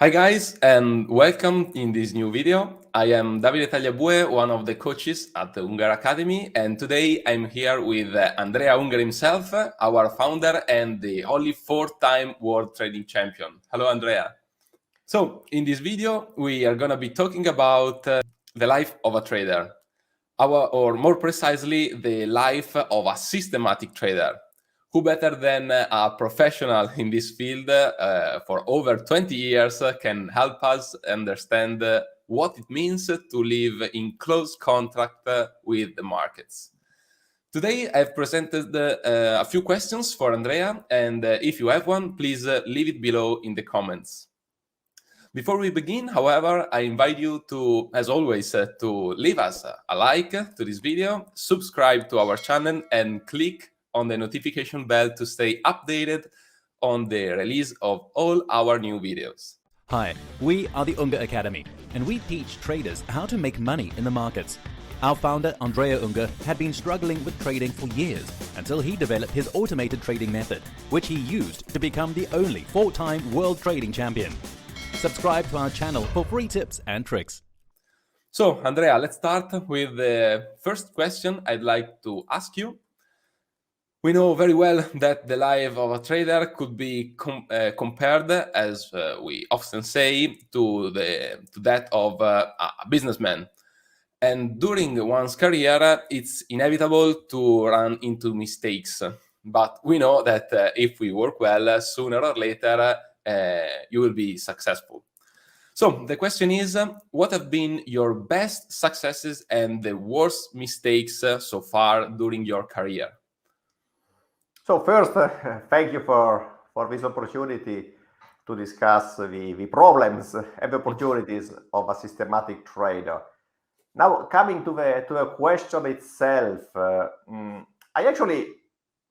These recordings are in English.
Hi guys, and welcome in this new video. I am Davide Tagliabue, one of the coaches at the Unger Academy, and today I'm here with Andrea Unger himself, our founder and the only four-time world trading champion. Hello, Andrea. So, in this video, we are going to be talking about the life of a trader, or more precisely, the life of a systematic trader. Who better than a professional in this field for over 20 years can help us understand what it means to live in close contact with the markets. Today, I've presented a few questions for Andrea, and if you have one, please leave it below in the comments. Before we begin, however, I invite you to, as always, to leave us a like to this video, subscribe to our channel, and click on the notification bell to stay updated on the release of all our new videos. Hi, we are the Unger Academy, and we teach traders how to make money in the markets. Our founder, Andrea Unger, had been struggling with trading for years until he developed his automated trading method, which he used to become the only four-time world trading champion. Subscribe to our channel for free tips and tricks. So, Andrea, let's start with the first question I'd like to ask you. We know very well that the life of a trader could be compared, as we often say, to that of a businessman. And during one's career, it's inevitable to run into mistakes. But we know that if we work well, sooner or later, you will be successful. So the question is, what have been your best successes and the worst mistakes so far during your career? So first, thank you for this opportunity to discuss the problems and the opportunities of a systematic trader. Now, coming to the question itself, I actually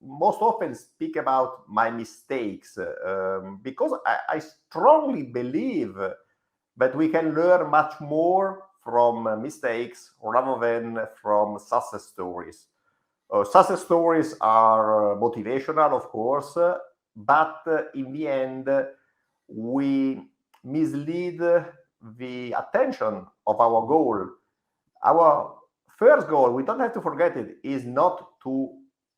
most often speak about my mistakes because I strongly believe that we can learn much more from mistakes rather than from success stories. Success stories are motivational, of course, but in the end, we mislead the attention of our goal. Our first goal, we don't have to forget it, is not to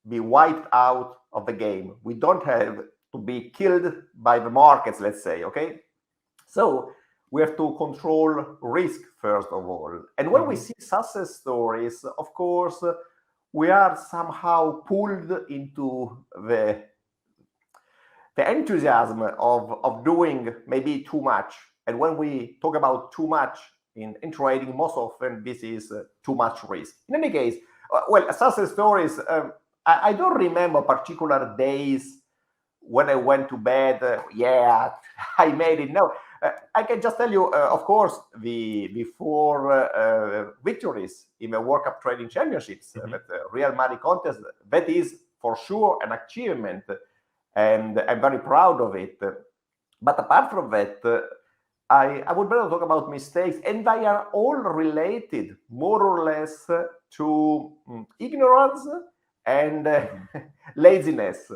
be wiped out of the game. We don't have to be killed by the markets, let's say, okay? So we have to control risk, first of all. And when we see success stories, of course, we are somehow pulled into the enthusiasm of doing maybe too much. And when we talk about too much in trading, most often this is too much risk. In any case, well, success stories, I don't remember particular days when I went to bed, yeah, I made it. No, I can just tell you, of course, the four victories in the World Cup Trading Championships, that real money contest, that is for sure an achievement, and I'm very proud of it. But apart from that, I would better talk about mistakes, and they are all related more or less to ignorance and laziness.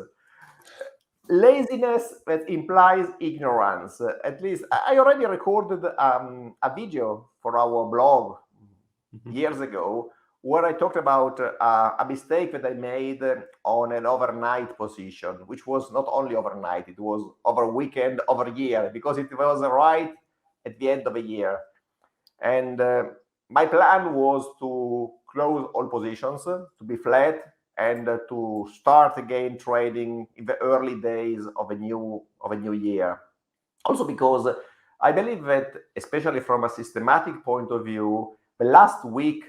Laziness that implies ignorance. At least I already recorded a video for our blog years ago where I talked about a mistake that I made on an overnight position, which was not only overnight, it was over a weekend, over a year, because it was right at the end of a year. And my plan was to close all positions, to be flat, and to start again trading in the early days of a new year. Also because I believe that, especially from a systematic point of view, the last week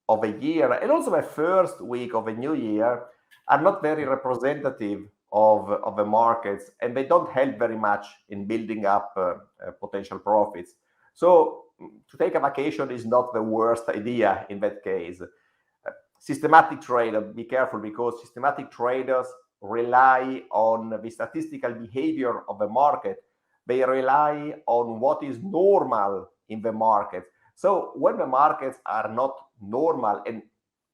of a year and also the first week of a new year are not very representative of the markets, and they don't help very much in building up potential profits. So to take a vacation is not the worst idea in that case. Systematic trader, be careful, because systematic traders rely on the statistical behavior of the market. They rely on what is normal in the market. So when the markets are not normal and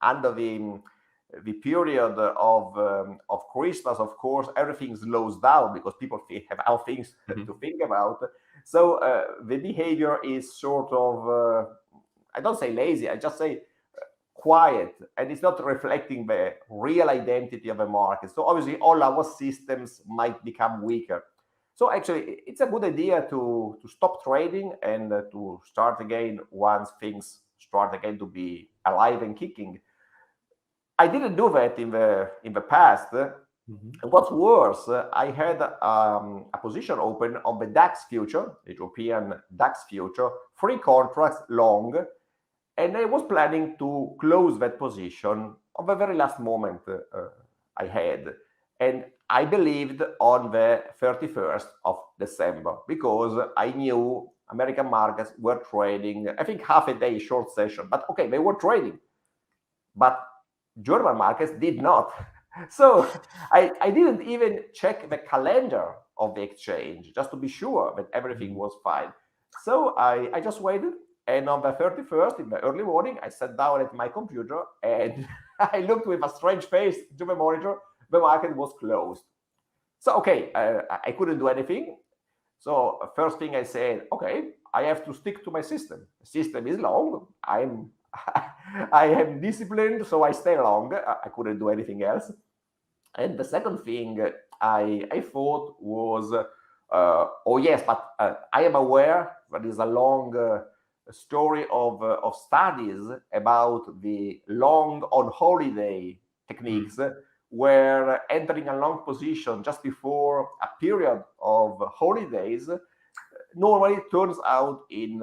under the the period of Christmas, of course, everything slows down because people have other things to think about. So the behavior is sort of, I don't say lazy, I just say quiet, and it's not reflecting the real identity of the market. So obviously all our systems might become weaker. So actually it's a good idea to stop trading and to start again once things start again to be alive and kicking. I didn't do that in the past. And what's worse, I had a position open on the DAX future, the European DAX future, 3 contracts long, and I was planning to close that position on the very last moment I had. And I believed on the 31st of December because I knew American markets were trading, I think half a day short session, but okay, they were trading. But German markets did not. So I didn't even check the calendar of the exchange just to be sure that everything was fine. So I just waited. And on the 31st, in the early morning, I sat down at my computer and I looked with a strange face to the monitor. The market was closed. So, okay, I couldn't do anything. So first thing I said, okay, I have to stick to my system. The system is long. I am disciplined, so I stay long. I couldn't do anything else. And the second thing I thought was, oh yes, but I am aware that is a long story of studies about the long on holiday techniques, where entering a long position just before a period of holidays normally turns out in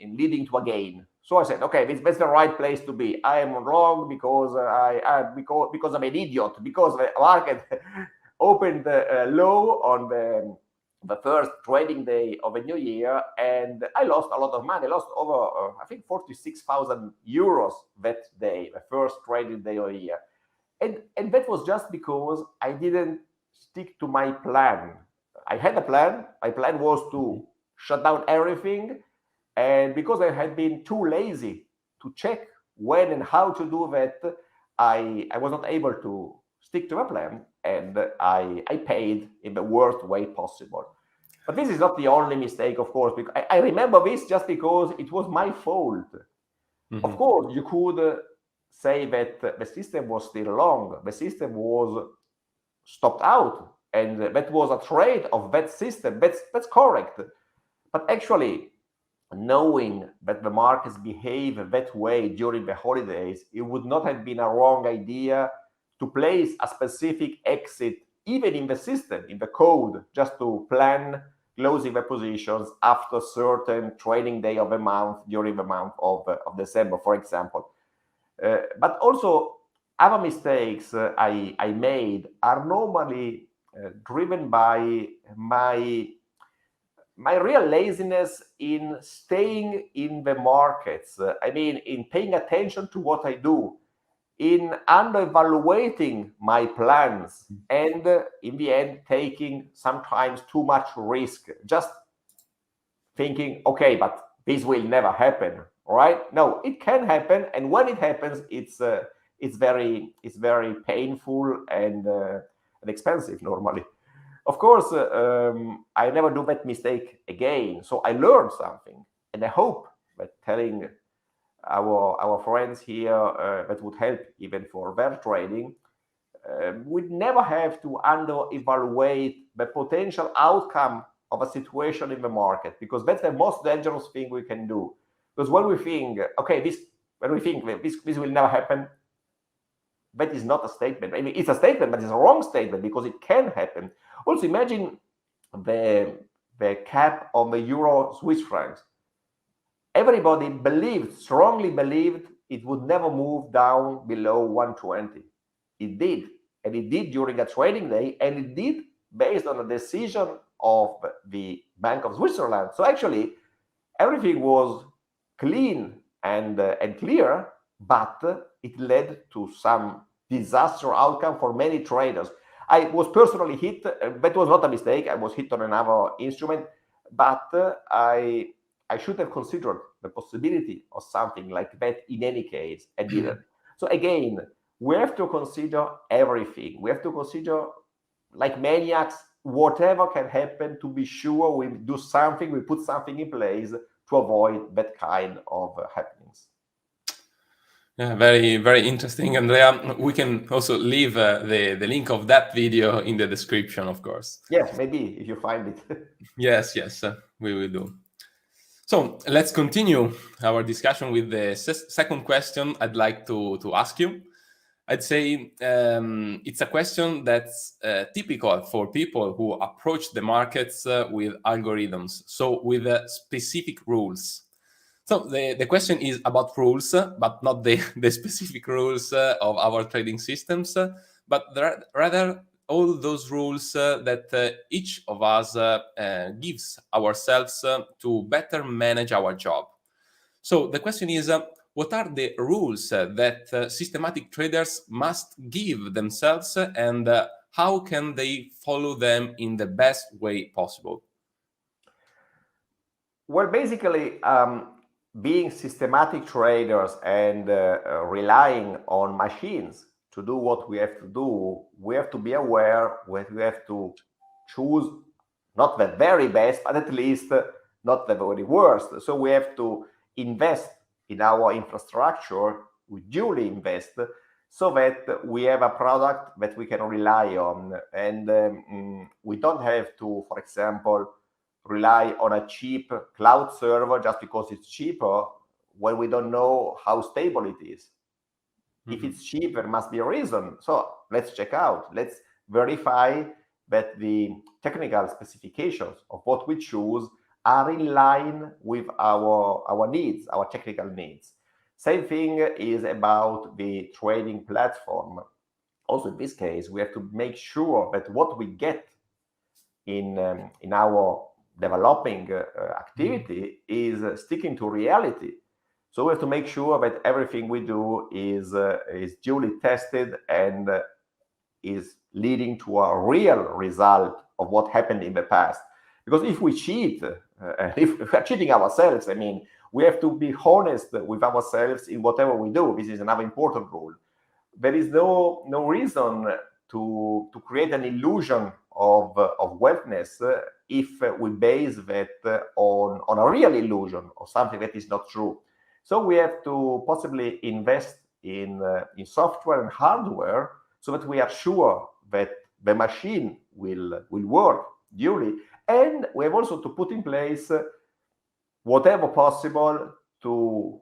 leading to a gain. So I said, okay, that's the right place to be. I am wrong because because I'm an idiot, because the market opened low on the first trading day of a new year, and I lost a lot of money. I lost over, I think, 46,000 euros that day, the first trading day of the year. And that was just because I didn't stick to my plan. I had a plan. My plan was to shut down everything. And because I had been too lazy to check when and how to do that, I was not able to stick to a plan, and I paid in the worst way possible. But this is not the only mistake, of course, because I remember this just because it was my fault. Of course, you could say that the system was still long, the system was stopped out, and that was a trade of that system. That's correct. But actually, knowing that the markets behave that way during the holidays, it would not have been a wrong idea to place a specific exit, even in the system, in the code, just to plan closing the positions after certain trading day of the month during the month of December, for example. But also, other mistakes I made are normally driven by my real laziness in staying in the markets. I mean, in paying attention to what I do, in under-evaluating my plans, and in the end, taking sometimes too much risk, just thinking, okay, but this will never happen, right? No, it can happen, and when it happens, it's very painful and expensive normally. Of course, I never do that mistake again. So I learned something, and I hope that telling our friends here that would help even for their trading. We'd never have to under-evaluate the potential outcome of a situation in the market, because that's the most dangerous thing we can do. Because when we think, okay, this will never happen, that is not a statement. I mean, it's a statement, but it's a wrong statement because it can happen. Also, imagine the cap on the euro Swiss francs. Everybody strongly believed it would never move down below 120. It did, and it did during a trading day, and it did based on a decision of the Bank of Switzerland. So actually, everything was clean and clear, but it led to some disaster outcome for many traders. I was personally hit. That was not a mistake. I was hit on another instrument, but I should have considered the possibility of something like that in any case, and didn't. So again, we have to consider everything. We have to consider, like maniacs, whatever can happen to be sure we do something, we put something in place to avoid that kind of happenings. Yeah, very, very interesting, Andrea. We can also leave the link of that video in the description, of course. Yes, maybe if you find it. Yes, yes, we will do. So let's continue our discussion with the second question I'd like to ask you. I'd say it's a question that's typical for people who approach the markets with algorithms, so with specific rules. So the question is about rules, but not the specific rules of our trading systems, but rather all those rules that each of us gives ourselves to better manage our job. So the question is, what are the rules that systematic traders must give themselves, and how can they follow them in the best way possible? Well, basically, being systematic traders and relying on machines to do what we have to do, we have to be aware that we have to choose not the very best, but at least not the very worst. So we have to invest in our infrastructure, we duly invest, so that we have a product that we can rely on. And we don't have to, for example, rely on a cheap cloud server just because it's cheaper when we don't know how stable it is. If it's cheap, there must be a reason. So let's check out. Let's verify that the technical specifications of what we choose are in line with our needs, our technical needs. Same thing is about the trading platform. Also, in this case, we have to make sure that what we get in our developing activity is sticking to reality. So we have to make sure that everything we do is duly tested and is leading to a real result of what happened in the past. Because if we cheat, if we are cheating ourselves, I mean, we have to be honest with ourselves in whatever we do. This is another important rule. There is no reason to create an illusion of wealthness if we base that on a real illusion or something that is not true. So we have to possibly invest in software and hardware so that we are sure that the machine will work duly. And we have also to put in place whatever possible to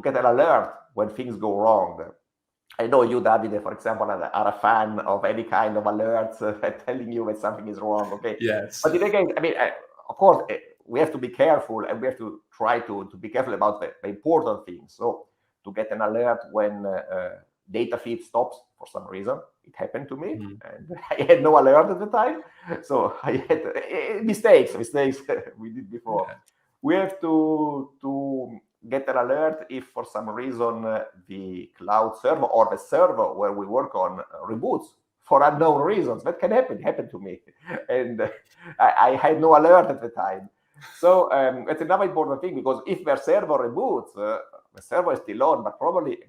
get an alert when things go wrong. I know you, Davide, for example, are a fan of any kind of alerts telling you that something is wrong. Okay. Yes. But in again, I mean, of course, we have to be careful, and we have to try to be careful about the important things. So to get an alert when data feed stops for some reason, it happened to me, and I had no alert at the time. So I had mistakes we did before. Yeah. We have to get an alert if for some reason the cloud server or the server where we work on reboots for unknown reasons. That can happen. It happened to me, and I had no alert at the time. So it's another important thing, because if the server reboots, the server is still on, but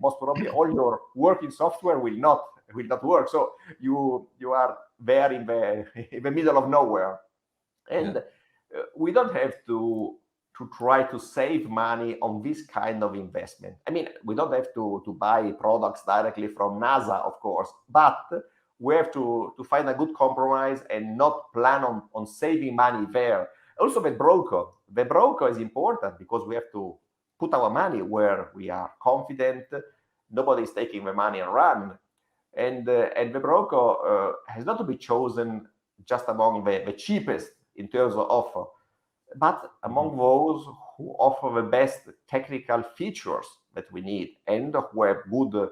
most probably all your working software will not work. So you are there in the middle of nowhere, and we don't have to try to save money on this kind of investment. I mean, we don't have to buy products directly from NASA, of course, but we have to find a good compromise and not plan on saving money there. Also, the broker is important, because we have to put our money where we are confident nobody is taking the money and run. And the broker has not to be chosen just among the cheapest in terms of offer, but among those who offer the best technical features that we need, and who have good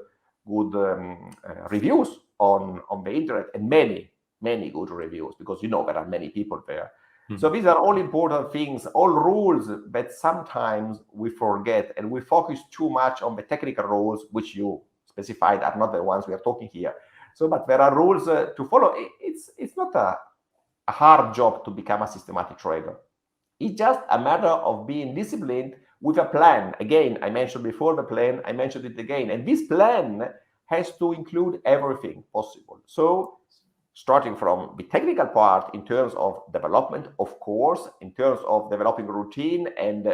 reviews on the internet, and many good reviews, because there are many people there. So these are all important things, all rules that sometimes we forget, and we focus too much on the technical rules, which you specified are not the ones we are talking here. So, but there are rules to follow. It's not a hard job to become a systematic trader. It's just a matter of being disciplined with a plan. Again, I mentioned before the plan, I mentioned it again. And this plan has to include everything possible. So starting from the technical part in terms of development, of course, in terms of developing routine and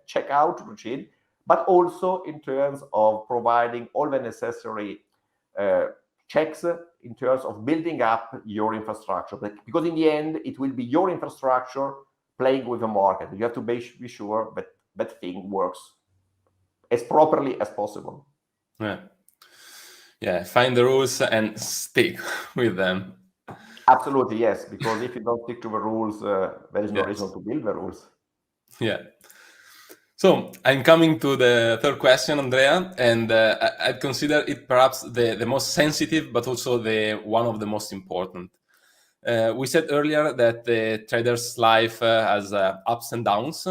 checkout routine, but also in terms of providing all the necessary checks in terms of building up your infrastructure. Because in the end, it will be your infrastructure playing with the market. You have to be sure that that thing works as properly as possible. Yeah, find the rules and stick with them. Absolutely, yes, because if you don't stick to the rules, there is no reason to build the rules. Yeah. So I'm coming to the third question, Andrea, and I'd consider it perhaps the most sensitive, but also the one of the most important. We said earlier that the trader's life has ups and downs,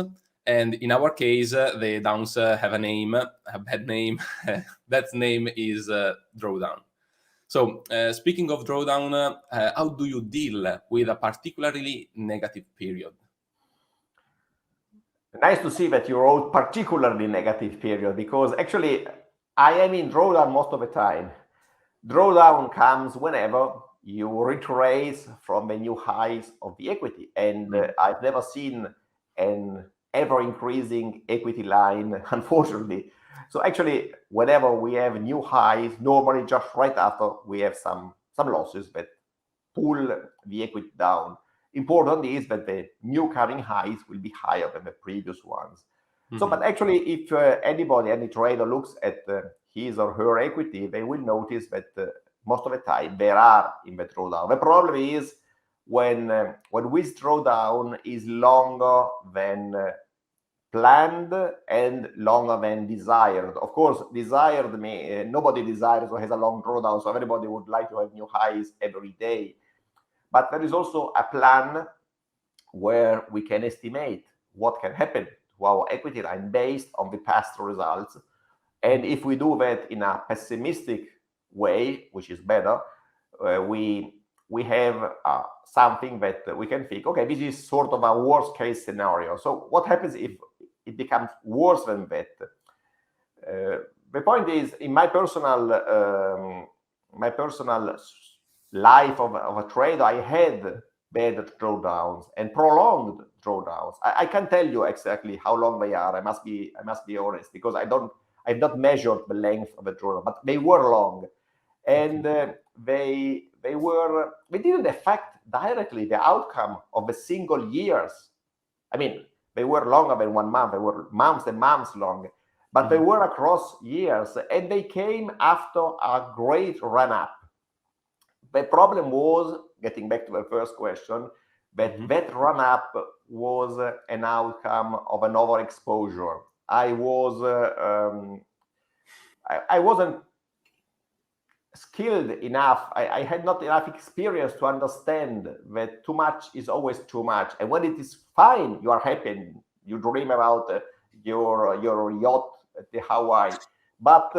and in our case, the downs have a name, a bad name. That name is drawdown. So, speaking of drawdown, how do you deal with a particularly negative period? Nice to see that you wrote particularly negative period, because actually I am in drawdown most of the time. Drawdown comes whenever you retrace from the new highs of the equity. And I've never seen an ever increasing equity line, unfortunately. So actually, whenever we have new highs, normally just right after we have some losses that pull the equity down. Important is that the new current highs will be higher than the previous ones. So, but actually, if any trader looks at his or her equity, they will notice that most of the time they are in the drawdown. The problem is when this drawdown is longer than planned and longer than desired. Of course, desired nobody desires or has a long drawdown, so everybody would like to have new highs every day. But there is also a plan where we can estimate what can happen to our equity line based on the past results. And if we do that in a pessimistic way, which is better, we have something that we can think, okay, this is sort of a worst case scenario. So what happens if it becomes worse than that? The point is, in my personal life of a trader, I had bad drawdowns and prolonged drawdowns. I can't tell you exactly how long they are. I must be honest, because I've not measured the length of the drawdown, but they were long, and they didn't affect directly the outcome of the single years. I mean, they were longer than 1 month. They were months and months long, but they were across years, and they came after a great run up. The problem was, getting back to the first question, that that run up was an outcome of an overexposure. I wasn't skilled enough. I had not enough experience to understand that too much is always too much. And when it is fine, you are happy. You dream about your yacht at the Hawaii. But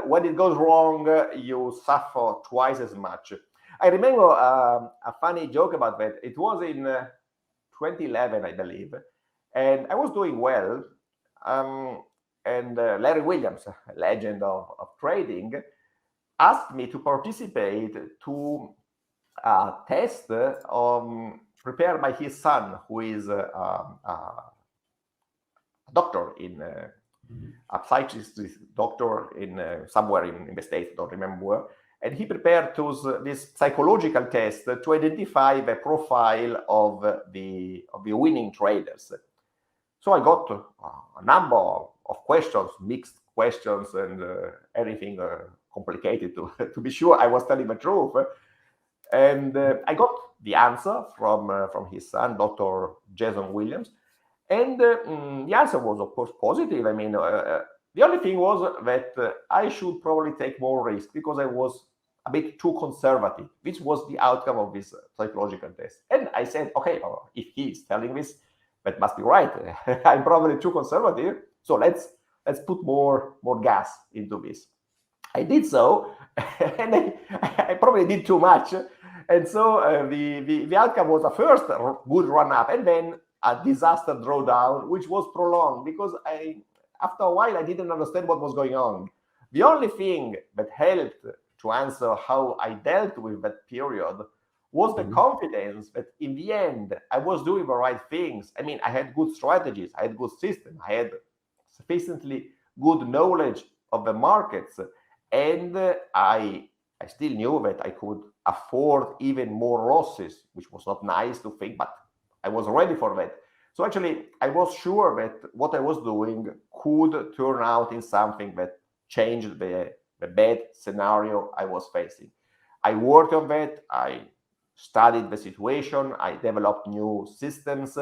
when it goes wrong, you suffer twice as much. I remember a funny joke about that. It was in 2011, I believe, and I was doing well. And Larry Williams, a legend of trading, asked me to participate to a test prepared by his son, who is a doctor in a psychiatrist doctor in somewhere in the States, don't remember where. And he prepared this psychological test to identify the profile of the winning traders. So I got a number of questions, mixed questions, and everything complicated to be sure I was telling the truth. And I got the answer from his son, Dr. Jason Williams. And the answer was, of course, positive. I mean, the only thing was that I should probably take more risk because I was a bit too conservative, which was the outcome of this psychological test. And I said, okay, if he's telling this, that must be right. I'm probably too conservative. So let's put more gas into this. I did so, and I probably did too much. And so the outcome was a first good run up, and then a disaster drawdown, which was prolonged because after a while I didn't understand what was going on. The only thing that helped to answer how I dealt with that period was the confidence that in the end I was doing the right things. I mean, I had good strategies, I had good system, I had sufficiently good knowledge of the markets, and I still knew that I could afford even more losses, which was not nice to think, but I was ready for that. So actually, I was sure that what I was doing could turn out in something that changed the bad scenario I was facing. I worked on that. I studied the situation. I developed new systems.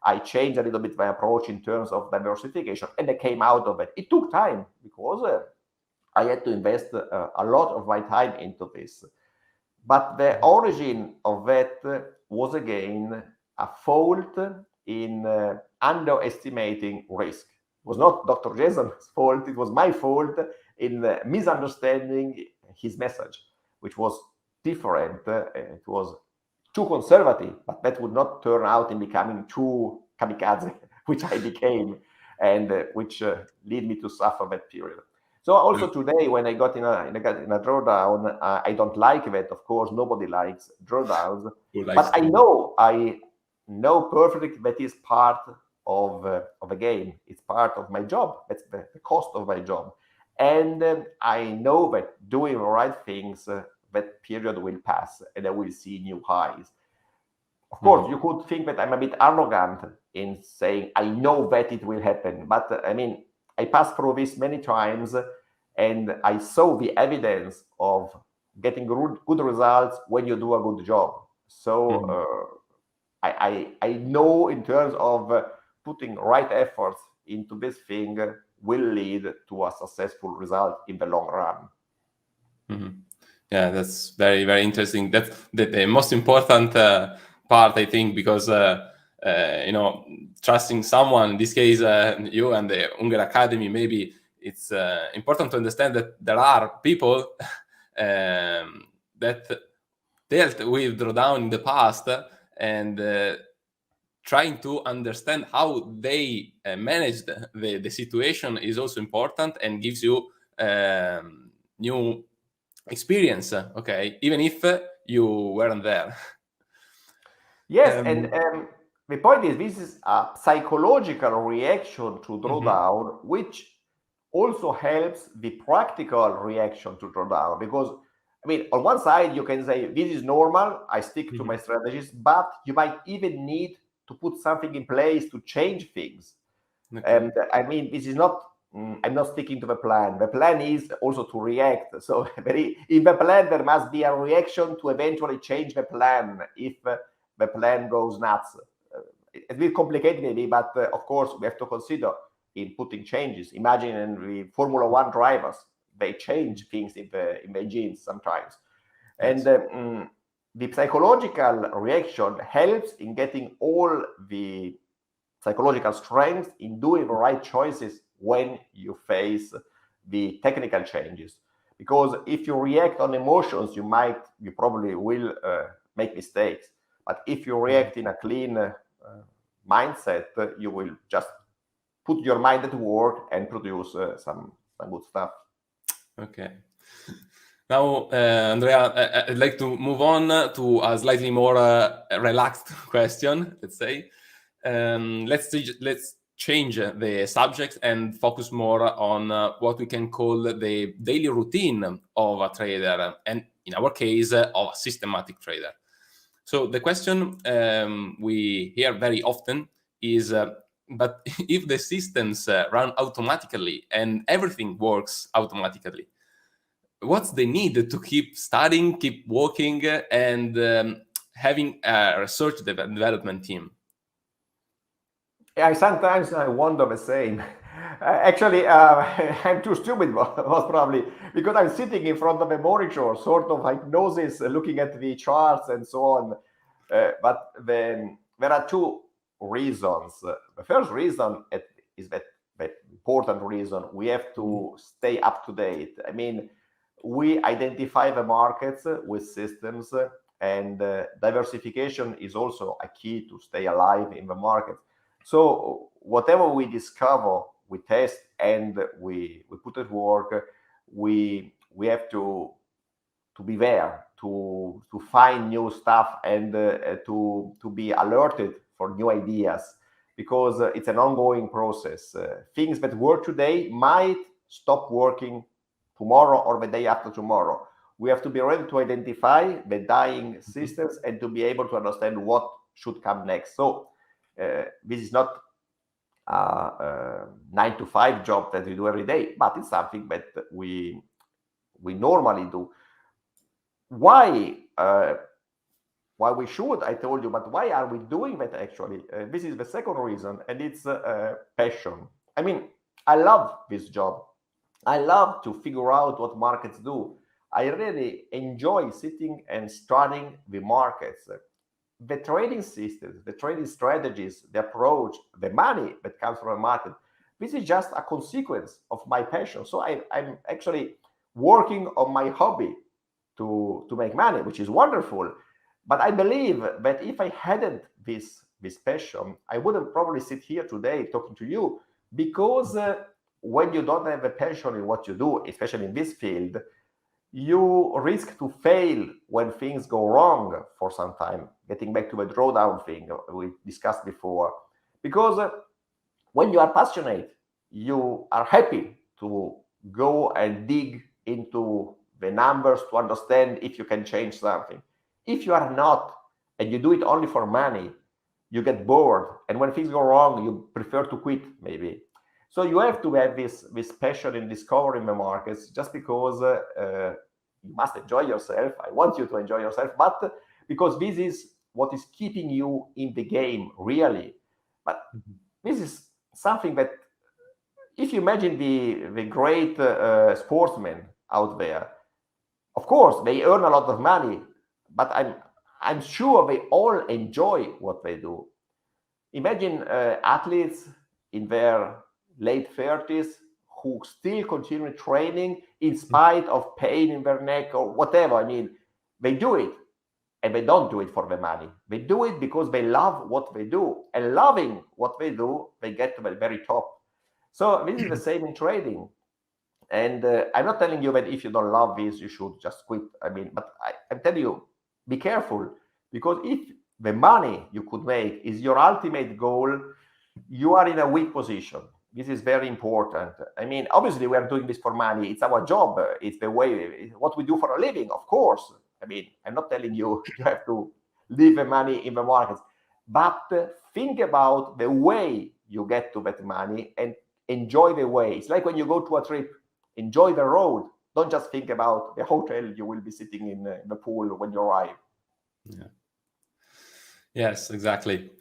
I changed a little bit my approach in terms of diversification, and I came out of it. It took time because I had to invest a lot of my time into this. But the origin of that was again a fault in underestimating risk. It was not Dr. Jason's fault, it was my fault in misunderstanding his message, which was different. It was too conservative, but that would not turn out in becoming too kamikaze, which I became, and which lead me to suffer that period. So also today, when I got in a drawdown, I don't like that. Of course, nobody likes drawdowns, but I know perfectly that is part of a game. It's part of my job. That's the cost of my job, and I know that doing the right things, that period will pass, and I will see new highs. Of course, you could think that I'm a bit arrogant in saying I know that it will happen, but I mean, I passed through this many times, and I saw the evidence of getting good results when you do a good job. So I know in terms of putting right efforts into this thing will lead to a successful result in the long run. Yeah, that's very, very interesting. That's the most important part, I think, because trusting someone, in this case, you and the Unger Academy, maybe it's important to understand that there are people that dealt with drawdown in the past, and trying to understand how they managed the situation is also important and gives you new experience, okay, even if you weren't there. Yes, and the point is, this is a psychological reaction to drawdown, which also helps the practical reaction to drawdown. Because, I mean, on one side, you can say, this is normal, I stick to my strategies, but you might even need to put something in place to change things. Okay. And I mean, this is not, I'm not sticking to the plan. The plan is also to react. So in the plan, there must be a reaction to eventually change the plan if the plan goes nuts. It's a bit complicated maybe, but of course, we have to consider in putting changes. Imagine in the Formula One drivers, they change things in the engines sometimes. Yes. And the psychological reaction helps in getting all the psychological strength in doing the right choices when you face the technical changes. Because if you react on emotions, you probably will make mistakes. But if you react in a clean mindset, you will just put your mind at work and produce some good stuff. Okay. Now, Andrea, I'd like to move on to a slightly more relaxed question, let's say. Let's change the subject and focus more on what we can call the daily routine of a trader, and in our case, of a systematic trader. So the question we hear very often is, but if the systems run automatically and everything works automatically, what's the need to keep studying, keep working, and having a research development team? Yeah, sometimes I wonder the same. Actually, I'm too stupid, most probably, because I'm sitting in front of a monitor, sort of hypnosis, looking at the charts and so on. But then there are two reasons. The first reason is that important reason. We have to stay up to date. I mean, we identify the markets with systems, and diversification is also a key to stay alive in the market. So whatever we discover, we test, and we put at work. We have to be there, to find new stuff, and to be alerted for new ideas, because it's an ongoing process. Things that work today might stop working tomorrow or the day after tomorrow. We have to be ready to identify the dying systems and to be able to understand what should come next. So this is not a 9-to-5 job that we do every day, but it's something that we normally do. Why we should, I told you, but why are we doing that actually? This is the second reason, and it's passion. I mean, I love this job. I love to figure out what markets do. I really enjoy sitting and studying the markets, the trading systems, the trading strategies, the approach, the money that comes from the market. This is just a consequence of my passion. So I'm actually working on my hobby to make money, which is wonderful. But I believe that if I hadn't this passion, I wouldn't probably sit here today talking to you, because when you don't have a passion in what you do, especially in this field, you risk to fail when things go wrong for some time. Getting back to the drawdown thing we discussed before, because when you are passionate, you are happy to go and dig into the numbers to understand if you can change something. If you are not, and you do it only for money, you get bored, and when things go wrong, you prefer to quit, maybe. So you have to have this passion in discovering the markets, just because you must enjoy yourself. I want you to enjoy yourself, but because this is what is keeping you in the game, really. But this is something that, if you imagine the great sportsmen out there, of course, they earn a lot of money, but I'm sure they all enjoy what they do. Imagine athletes in their late 30s who still continue training in spite of pain in their neck or whatever. I mean, they do it, and they don't do it for the money. They do it because they love what they do, and loving what they do, they get to the very top. So this is the same in trading. And I'm not telling you that if you don't love this, you should just quit. I mean, but I'm telling you, be careful, because if the money you could make is your ultimate goal, you are in a weak position. This is very important. I mean, obviously, we are doing this for money. It's our job. It's the way, what we do for a living, of course. I mean, I'm not telling you you have to leave the money in the markets, but think about the way you get to that money and enjoy the way. It's like when you go to a trip, enjoy the road. Don't just think about the hotel you will be sitting in the pool when you arrive. Yeah. Yes, exactly.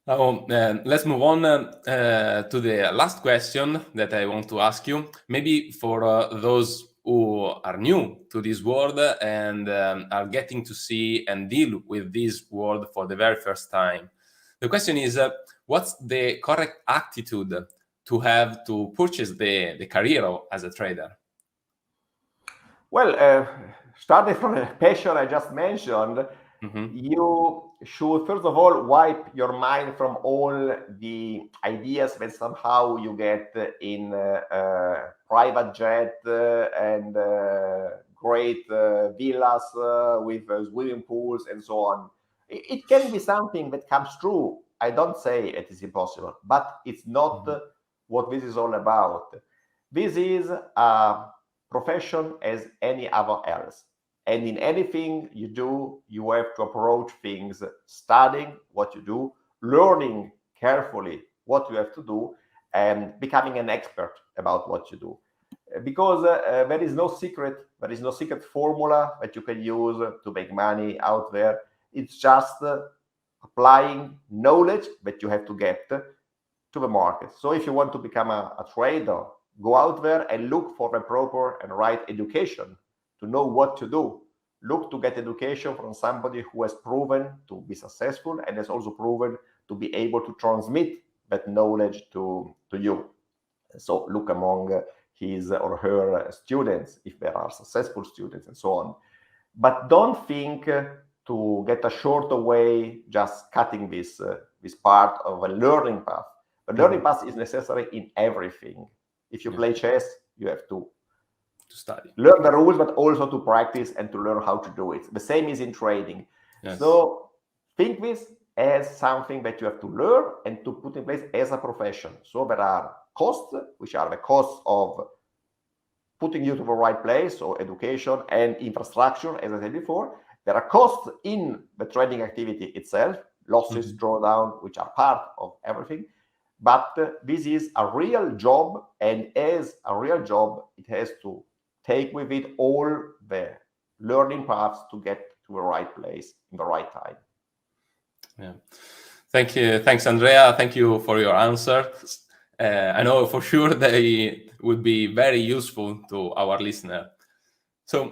Let's move on to the last question that I want to ask you. Maybe for those who are new to this world and are getting to see and deal with this world for the very first time. The question is, what's the correct attitude to have to purchase the career as a trader? Well, starting from the passion I just mentioned, you should first of all wipe your mind from all the ideas that somehow you get in private jet and great villas with swimming pools and so on. It can be something that comes true. I don't say it is impossible, but it's not what this is all about. This is a profession as any other else. And in anything you do, you have to approach things studying what you do, learning carefully what you have to do, and becoming an expert about what you do. Because there is no secret formula that you can use to make money out there. It's just applying knowledge that you have to get to the market. So if you want to become a trader, go out there and look for the proper and right education to know what to do. Look to get education from somebody who has proven to be successful and has also proven to be able to transmit that knowledge to you. So look among his or her students, if there are successful students and so on. But don't think to get a shorter way, just cutting this part of a learning path. The learning path is necessary in everything. If you play chess, you have to study. Learn the rules, but also to practice and to learn how to do it. The same is in trading. Yes. So think this as something that you have to learn and to put in place as a profession. So there are costs, which are the costs of putting you to the right place, so education and infrastructure, as I said before. There are costs in the trading activity itself, losses, drawdown, which are part of everything. But this is a real job, and as a real job, it has to take with it all the learning paths to get to the right place in the right time. Yeah. Thank you. Thanks, Andrea. Thank you for your answer. I know for sure they would be very useful to our listener. So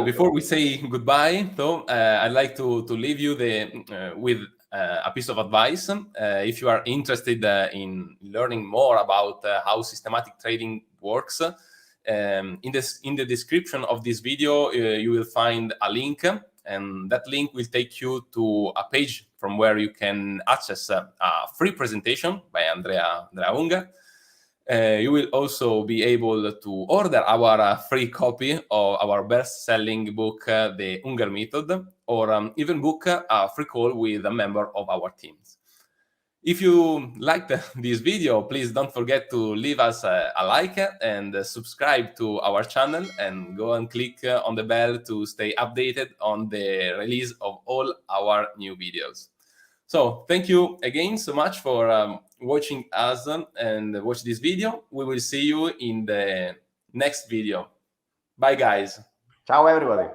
before we say goodbye, though, I'd like to leave you with a piece of advice. If you are interested in learning more about how systematic trading works, in the description of this video, you will find a link, and that link will take you to a page from where you can access a free presentation by Andrea Unger. You will also be able to order our free copy of our best-selling book, The Unger Method, or even book a free call with a member of our teams. If you liked this video, please don't forget to leave us a like and subscribe to our channel, and go and click on the bell to stay updated on the release of all our new videos. So thank you again so much for watching us and watch this video. We will see you in the next video. Bye, guys. Ciao, everybody.